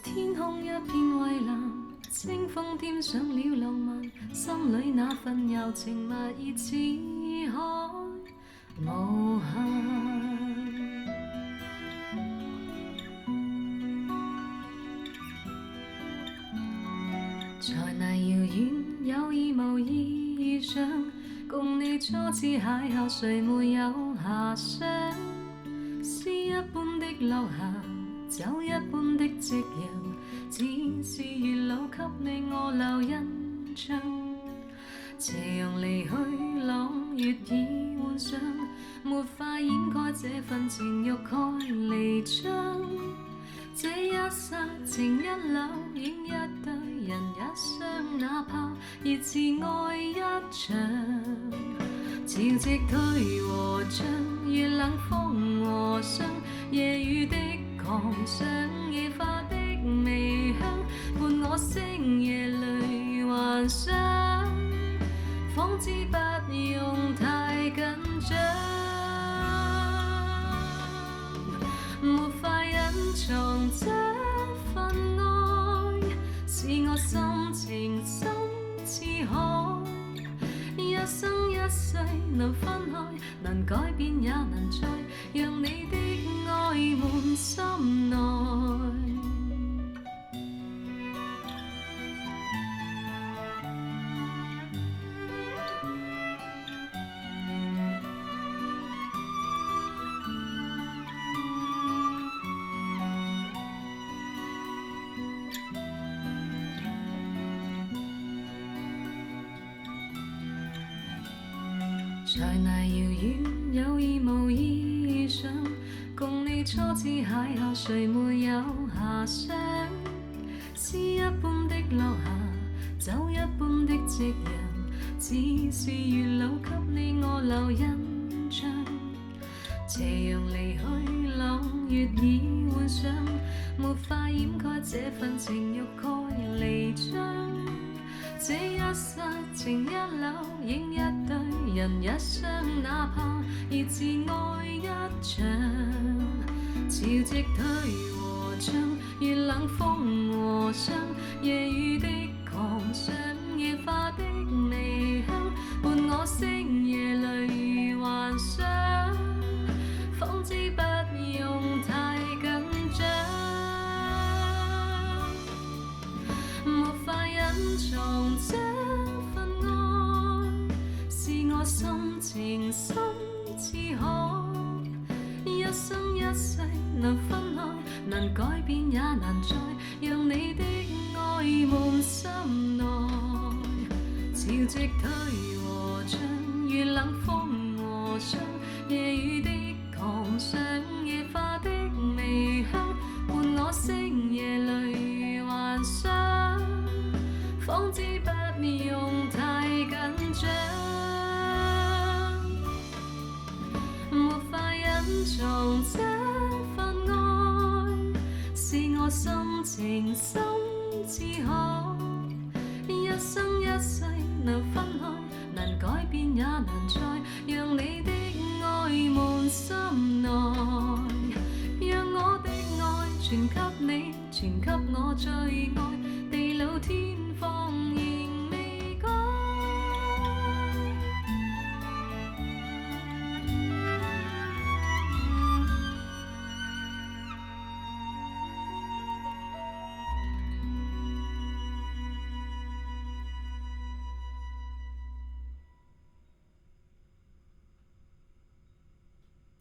天空一片蔚藍，清風添上了浪漫，心裏那份柔情蜜意似海無限。才那遙遠有意無意遇上，共你初次邂逅，誰沒有遐想？詩一般的留下，酒一般的夕陽，只是月老給你我留印象。斜陽離去，朗月已換上，沒法掩蓋這份情欲蓋彌彰。這一剎情一縷，影一對人一雙，哪怕熱熾愛一場。潮汐退和漲，月冷風和霜，夜雨的狂想，野花的微香，伴我星夜裏幻想，仿知不用太緊張，沒法隱藏這份愛，是我心情深似海。一生一世能分開，能改變也能再讓你的愛滿心內。在那遙遠有意無意遇上，共你初次邂逅，誰沒有遐想？詩一般的落霞，酒一般的夕陽，只是月老給你我留印象。斜陽離去，朗月已換上，沒法掩蓋這份情欲蓋彌彰。這一剎情一縷，影一對人一雙，哪怕熱熾愛一場。潮汐退和漲，月冷風和霜，夜雨的狂想，野花的微香，伴我星夜裏幻想，仿知不用太緊張，沒法隱藏這份愛，是我心情深似海。一生一世能分開，能改變也難再讓你的愛滿心內。潮汐退和漲，月冷風和霜，夜雨的狂想，野花的微香，伴我星夜裏幻想，仿知不用太緊張，沒法隱藏這份愛，是我心情深似海。一生一世能分開，能改變也難再讓你的愛滿心內，讓我的愛傳給你，傳給我最愛，地老天荒。